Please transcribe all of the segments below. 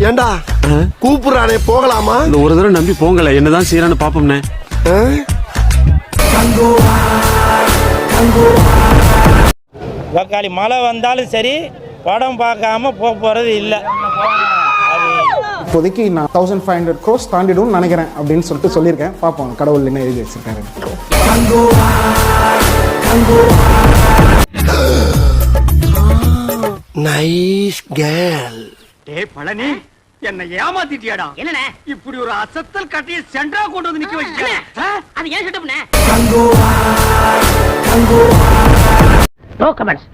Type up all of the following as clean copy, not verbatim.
ஏண்டா கூப்பிடுறானே போகலாமா? இந்த ஒரு தடவை நம்பி போங்கல, என்னதான் செய்யறான்னு பாப்போம்னே. தக்காளி மழை வந்தாலும் சரி படம் பார்க்காம போறது இல்லை. இப்போதைக்கு நான் 1500 crores தாண்டிடும் நினைக்கிறேன் அப்படின்னு சொல்லிட்டு சொல்லியிருக்கேன். பார்ப்போம் கடவுள் என்ன எழுதி வச்சிருக்காரு. Nice girl. டேய் பழனி, என்ன ஏமாத்திட்டியாடா? என்னண்ணே இப்படி ஒரு அசத்தல் கட்டிய சென்டரா கொண்டு வந்து நிக்க வச்சியா? அது ஏன் செட்டப்ண்ணே? No comments,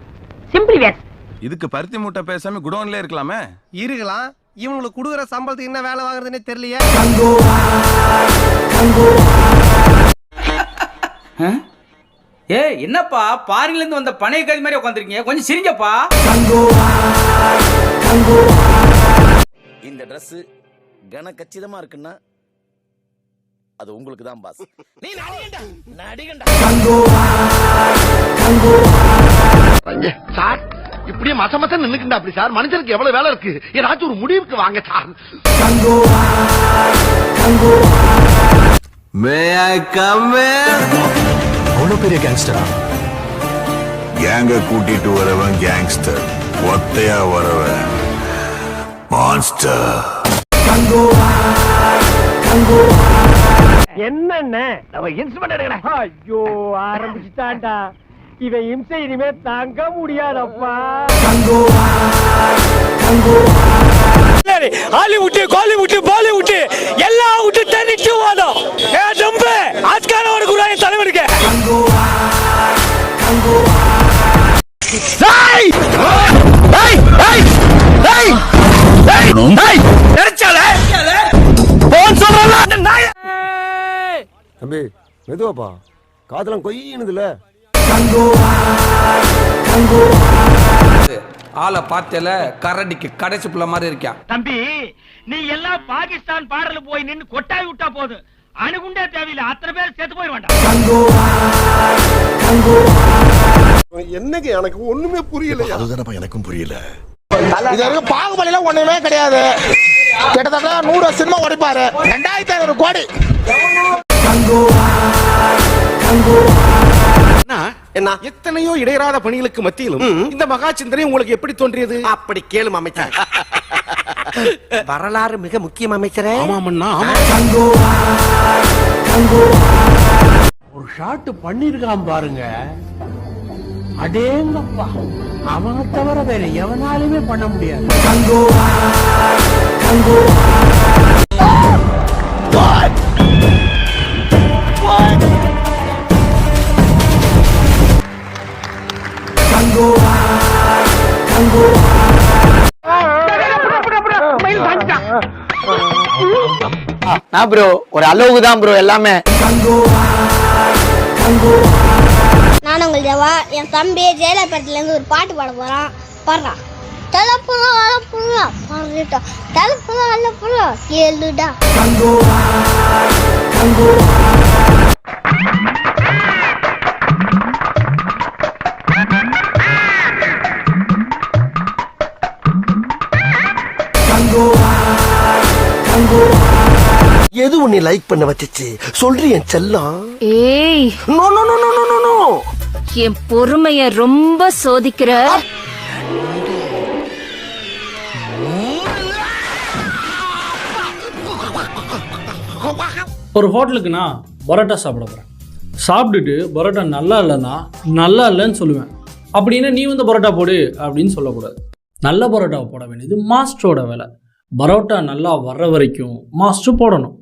simply waste. இதுக்கு பருத்தி மூட்டை பேசாம குடோன்ல இருக்கலாமே. இருக்கலாம். இவங்களுக்கு கொடுக்குற சம்பளத்துக்கு என்ன வேலை வாங்குறதுன்னே தெரியலையே. என்னப்பா பாரில இருந்து வந்த பனைய கறி மாதிரி உட்காந்துருக்கீங்க, கொஞ்சம் சிரிங்கப்பா. இந்த Dress கன கச்சிதமா இருக்குன்னா அது உங்களுக்கு தான் பாஸ். நீ நடிகண்டா. சார் இப்படியே மசமச நின்னுக்குண்டா அப்படி சார்? மனுஷனுக்கு எவ்வளவு வேலை இருக்கு, ஏதாச்சும் ஒரு முடிவுக்கு வாங்க sir. May I come in? அவ்வளவு பெரிய கேங்ஸ்டரா? கேங்க கூட்டிட்டு வரவன் கேங்ஸ்டர், ஒத்தையா வரவன் மான்ஸ்டர். என்னென்ன நம்ம இன்ஸ்ட்ருமெண்ட் எடுக்கணும். ஐயோ ஆரம்பிச்சுட்டான்டா இவன் இம்சை, இனிமே தாங்க முடியாதப்பா. ஹாலிவுட், காலிவுட், பாலிவுட் எல்லாம் விட்டு தனிட்டு வாதம். ஏ ஜம்பு ஆஸ்கார ஒரு குரான் தலைவனுக்கு. டேய் டேய் டேய் டேய் டேய் எரச்சலே போன் சொல்றல. தம்பி மெதுவாப்பா, காதெல்லாம் கொய்யினுதுல. ஆளை பார்த்தல கரடிக்கு கடைசி புள்ள மாதிரி இருக்கான். தம்பி நீ எல்லாம் பாகிஸ்தான் பாடல போய் நின்னு கொட்டாய் விட்டா போதும், அணுகுண்டே தேவையில்லை, அத்தனை பேர் சேர்த்து போயிடுவான்டா. என்னங்க எனக்கு ஒண்ணுமே புரியல. அதுதானப்பா எனக்கும் புரியல. பாகுபலியில ஒண்ணுமே கிடையாது. கிட்டத்தட்ட 100 சினிமா ஓடிப்பாரு. 2500 கோடி. என்ன எத்தனையோ இடையறாத பணிகளுக்கு மத்தியிலும் இந்த மகா சிந்தனை உங்களுக்கு எப்படி தோன்றியது? அப்படி கேளும் அமைச்சர். வரலாறு மிக முக்கியம் அமைச்சரே. ஆமாமண்ணா. ஒரு ஷாட் பண்ணிருக்கான் பாருங்க, அடேங்கப்பா, அவனை தவிர வேற எவனாலுமே பண்ண முடியாது. ப்ரோ ஒரு அளவுக்கு தான் ப்ரோ எல்லாமே. நான் உங்கள் தேவா, என் தம்பி ஜெயலலிதா இருந்து ஒரு பாட்டு பாட போறான். பாடுறான். தலைப்புறம் அலப்புறம் பாடிட்டோம், தலைப்புறம் அலப்புறம் கேளுடா. எது உன்னை லைக் பண்ண வச்சிச்சு சொல்றி என் செல்லம்? ஏய், no no no no no no. என் பொறுமைய ரொம்ப சோதிக்கிற. ஒரு ஹோட்டலுக்கு நான் பரோட்டா சாப்பிட போகிறேன். சாப்பிட்டுட்டு பரோட்டா நல்லா இல்லைன்னா நல்லா இல்லைன்னு சொல்லுவேன். அப்படின்னா நீ வந்து பரோட்டா போடு அப்படின்னு சொல்லக்கூடாது. நல்ல பரோட்டாவை போட வேண்டியது மாஸ்டரோட வேலை. பரோட்டா நல்லா வர்ற வரைக்கும் மாஸ்டர் போடணும்.